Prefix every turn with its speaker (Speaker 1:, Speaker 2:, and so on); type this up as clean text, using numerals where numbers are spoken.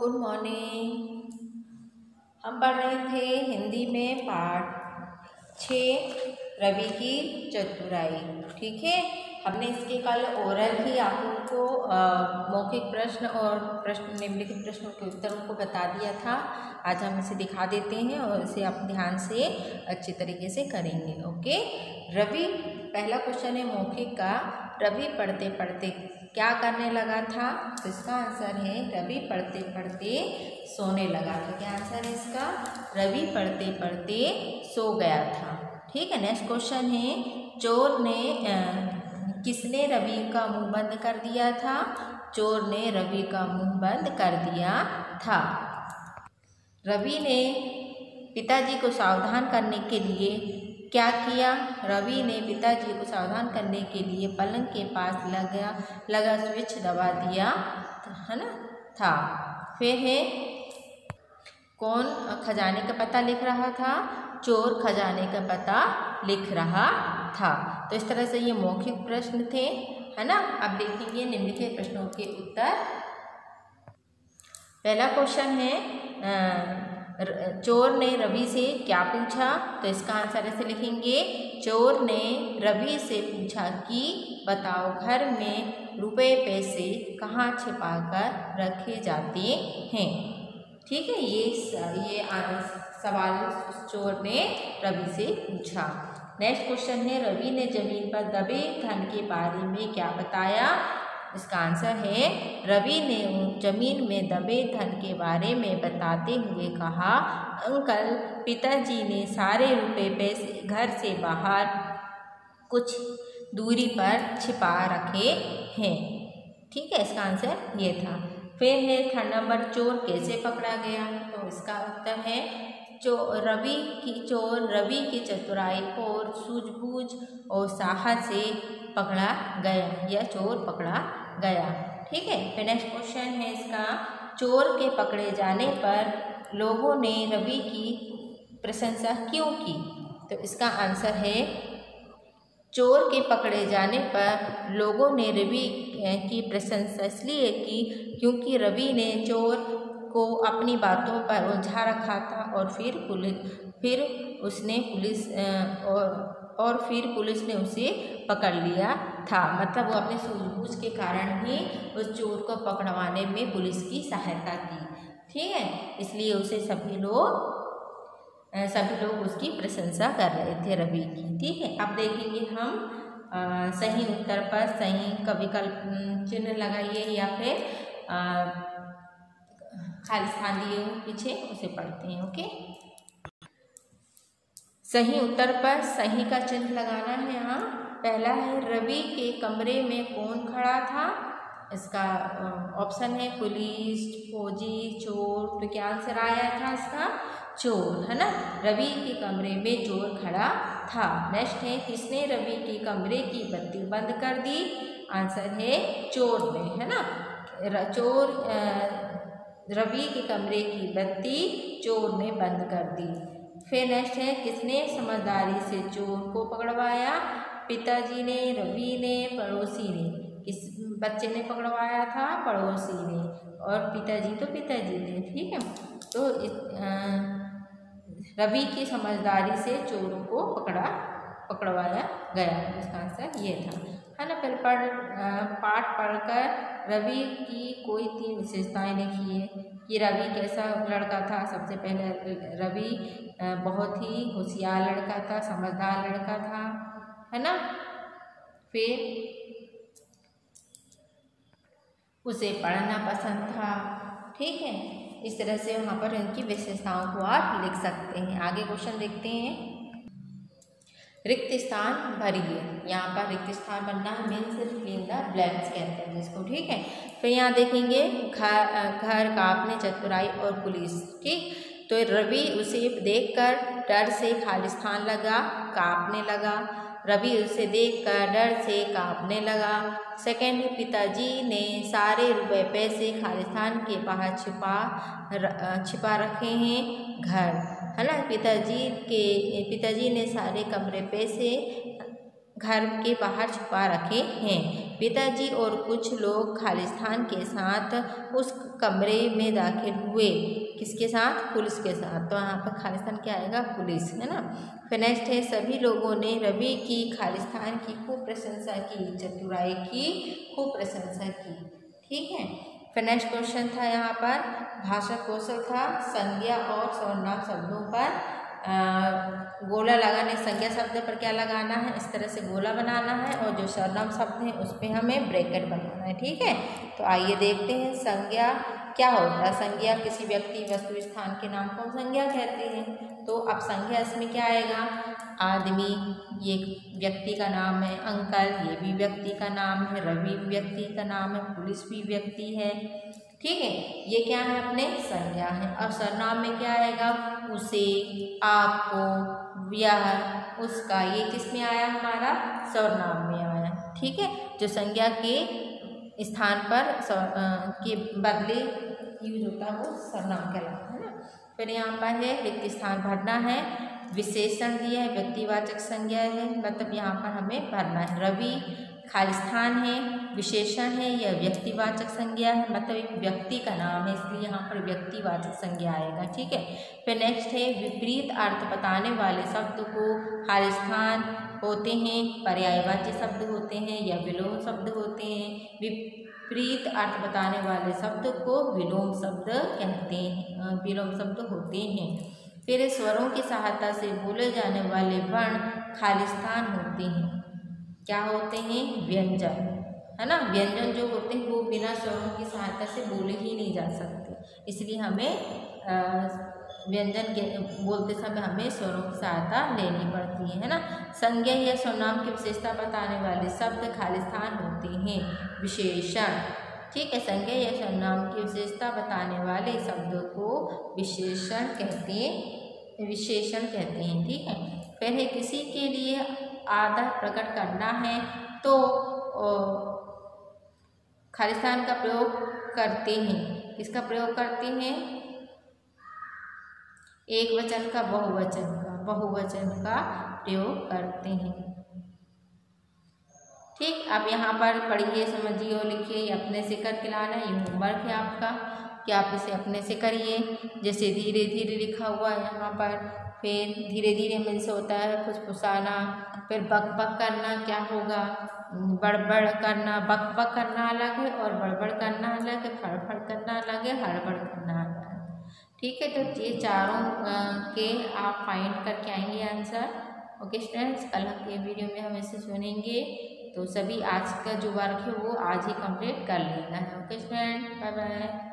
Speaker 1: Good morning. हम पढ़ रहे थे हिंदी में पाठ 6 रवि की चतुराई। ठीक है, हमने इसके कल ओरल ही आप लोगों को मौखिक प्रश्न और निम्नलिखित प्रश्नों के उत्तरों को बता दिया था। आज हम इसे दिखा देते हैं और इसे आप ध्यान से अच्छे तरीके से करेंगे। ओके, रवि पहला क्वेश्चन है मौखिक का। रवि पढ़ते पढ़ते क्या करने लगा था? तो इसका आंसर है रवि पढ़ते पढ़ते सोने लगा था। क्या आंसर है इसका? रवि पढ़ते पढ़ते सो गया था। ठीक है, नेक्स्ट क्वेश्चन है चोर ने किसने रवि का मुंह बंद कर दिया था? चोर ने रवि का मुंह बंद कर दिया था। रवि ने पिताजी को सावधान करने के लिए क्या किया? रवि ने पिताजी को सावधान करने के लिए पलंग के पास लगा स्विच दबा दिया, है ना, था। फिर है कौन खजाने का पता लिख रहा था? चोर खजाने का पता लिख रहा था। तो इस तरह से ये मौखिक प्रश्न थे, है ना। अब देखेंगे निम्नलिखित प्रश्नों के उत्तर। पहला क्वेश्चन है चोर ने रवि से क्या पूछा? तो इसका आंसर ऐसे लिखेंगे, चोर ने रवि से पूछा कि बताओ घर में रुपए पैसे कहाँ छिपा कर रखे जाते हैं। ठीक है, ये सवाल चोर ने रवि से पूछा। नेक्स्ट क्वेश्चन है रवि ने जमीन पर दबे धन के बारे में क्या बताया? इसका आंसर है रवि ने जमीन में दबे धन के बारे में बताते हुए कहा, अंकल पिताजी ने सारे रुपए पैसे घर से बाहर कुछ दूरी पर छिपा रखे हैं। ठीक है, इसका आंसर ये था। फिर है थर्ड नंबर, चोर कैसे पकड़ा गया? तो इसका उत्तर है चोर रवि की चतुराई और सूझबूझ और साहस से पकड़ा गया या चोर पकड़ा गया। ठीक है, फिर नेक्स्ट क्वेश्चन है इसका, चोर के पकड़े जाने पर लोगों ने रवि की प्रशंसा क्यों की? तो इसका आंसर है चोर के पकड़े जाने पर लोगों ने रवि की प्रशंसा इसलिए की क्योंकि रवि ने चोर को अपनी बातों पर उलझा रखा था और फिर पुलिस ने उसे पकड़ लिया था। मतलब वो अपने सूझबूझ के कारण ही उस चोर को पकड़वाने में पुलिस की सहायता की। ठीक है, इसलिए उसे सभी लोग उसकी प्रशंसा कर रहे थे रवि की। ठीक है, अब देखेंगे हम सही उत्तर पर सही का विकल्प चिन्ह लगाइए या फिर खाली स्थान दिए हो पीछे, उसे पढ़ते हैं। ओके, सही उत्तर पर सही का चिन्ह लगाना है। यहाँ पहला है रवि के कमरे में कौन खड़ा था? इसका ऑप्शन है पुलिस, फौजी, चोर। तो क्या आंसर आया था इसका? चोर, है ना। रवि के कमरे में चोर खड़ा था। नेक्स्ट है किसने रवि के कमरे की बत्ती बंद कर दी? आंसर है चोर ने, है ना। रवि के कमरे की बत्ती चोर ने बंद कर दी। फिर नेक्स्ट है किसने समझदारी से चोर को पकड़वाया? पिताजी ने, रवि ने, पड़ोसी ने। किस बच्चे ने पकड़वाया था? पड़ोसी ने। और पिताजी ने। ठीक है, तो रवि की समझदारी से चोर को पकड़वाया गया। इसका आंसर ये था, है ना। फिर पाठ पढ़कर रवि की कोई 3 विशेषताएं लिखिए कि रवि कैसा लड़का था। सबसे पहले रवि बहुत ही होशियार लड़का था, समझदार लड़का था, है ना। फिर उसे पढ़ना पसंद था। ठीक है, इस तरह से वहाँ पर इनकी विशेषताओं को आप लिख सकते हैं। आगे क्वेश्चन देखते हैं, रिक्त स्थान भरिए। यहाँ पर रिक्त स्थान बनना है, means fill in the blanks कहते हैं जिसको। ठीक है, फिर यहाँ देखेंगे घर कांपने, चतुराई और पुलिस। ठीक, तो रवि उसे देखकर डर से खालिस्तान लगा, कांपने लगा। रवि उसे देखकर डर से कांपने लगा। सेकंड, पिताजी ने सारे रुपए पैसे खालिस्तान के बाहर छिपा रखे हैं घर, है ना। पिताजी ने सारे कमरे पैसे घर के बाहर छुपा रखे हैं। पिताजी और कुछ लोग खालिस्तान के साथ उस कमरे में दाखिल हुए। किसके साथ? पुलिस के साथ। तो यहाँ पर खालिस्तान क्या आएगा? पुलिस, है ना। फिर नेक्स्ट है सभी लोगों ने रवि की खालिस्तान की खूब प्रशंसा की, चतुराई की खूब प्रशंसा की। ठीक है। फिर नेक्स्ट क्वेश्चन था यहाँ पर भाषा कौशल था, संज्ञा और सर्वनाम शब्दों पर गोला लगाने, संज्ञा शब्द पर क्या लगाना है, इस तरह से गोला बनाना है, और जो सर्वनाम शब्द है उस पर हमें ब्रैकेट बनाना है। ठीक है। तो आइए देखते हैं संज्ञा क्या होता है। संज्ञा किसी व्यक्ति, वस्तु, स्थान के नाम को संज्ञा कहते हैं। तो अब संज्ञा इसमें क्या आएगा? आदमी, ये व्यक्ति का नाम है। अंकल, ये भी व्यक्ति का नाम है। रवि भी व्यक्ति का नाम है। पुलिस भी व्यक्ति है। ठीक है। ये क्या है? अपने संज्ञा है। और सर्वनाम में क्या आएगा? उसे, आपको, यह, उसका। ये किस में आया? हमारा सर्वनाम में आया। ठीक है। जो संज्ञा के स्थान पर के बदले यूज होता है वो सर्वनाम कहलाता है ना। फिर यहाँ पर है रिक्त स्थान भरना है। विशेषण दिया है, व्यक्तिवाचक संज्ञा है, मतलब यहाँ पर हमें भरना है। रवि खालिस्तान है, विशेषण है, यह व्यक्तिवाचक संज्ञा है, मतलब एक व्यक्ति का नाम है, इसलिए यहाँ पर व्यक्तिवाचक संज्ञा आएगा। ठीक है। फिर नेक्स्ट है विपरीत अर्थ बताने वाले शब्द को खालिस्तान होते हैं, पर्यायवाची शब्द होते हैं या विलोम शब्द होते हैं। विपरीत अर्थ बताने वाले शब्द को विलोम शब्द कहते हैं, विलोम शब्द होते हैं। फिर स्वरों की सहायता से बोले जाने वाले वर्ण खालिस्तान होते हैं। क्या होते हैं? व्यंजन, है ना। व्यंजन जो होते हैं वो बिना स्वरों की सहायता से बोले ही नहीं जा सकते, इसलिए हमें व्यंजन के बोलते समय हमें स्वरों की सहायता लेनी पड़ती है ना। संज्ञा या सर्वनाम की विशेषता बताने वाले शब्द खालिस्तान होते हैं। विशेषण, ठीक है। संज्ञा या सर्वनाम की विशेषता बताने वाले शब्द को विशेषण कहते हैं। ठीक है। फिर है किसी के लिए आदर प्रकट करना है तो खालिस्तान का प्रयोग करते हैं। किसका प्रयोग करते हैं? एक वचन का, बहुवचन का प्रयोग करते हैं। ठीक। अब यहाँ पर पढ़िए, समझिए और लिखिए। अपने से करके लाना, ये होमवर्क है आपका कि आप इसे अपने से करिए। जैसे धीरे धीरे लिखा हुआ है यहाँ पर। फिर धीरे धीरे में से होता है फुसफुसाना, फिर बक बक करना क्या होगा? बड़बड़ करना। बक बक करना अलग है और बड़बड़ करना अलग है, फड़फड़ करना अलग है, हड़बड़ करना अलग है। ठीक है। तो ये चारों के आप फाइंड करके आएंगे आंसर। ओके स्टूडेंट्स, कल के वीडियो में हम इसे सुनेंगे। तो सभी आज का जो वर्क है वो आज ही कंप्लीट कर लेना है। Okay student, bye bye.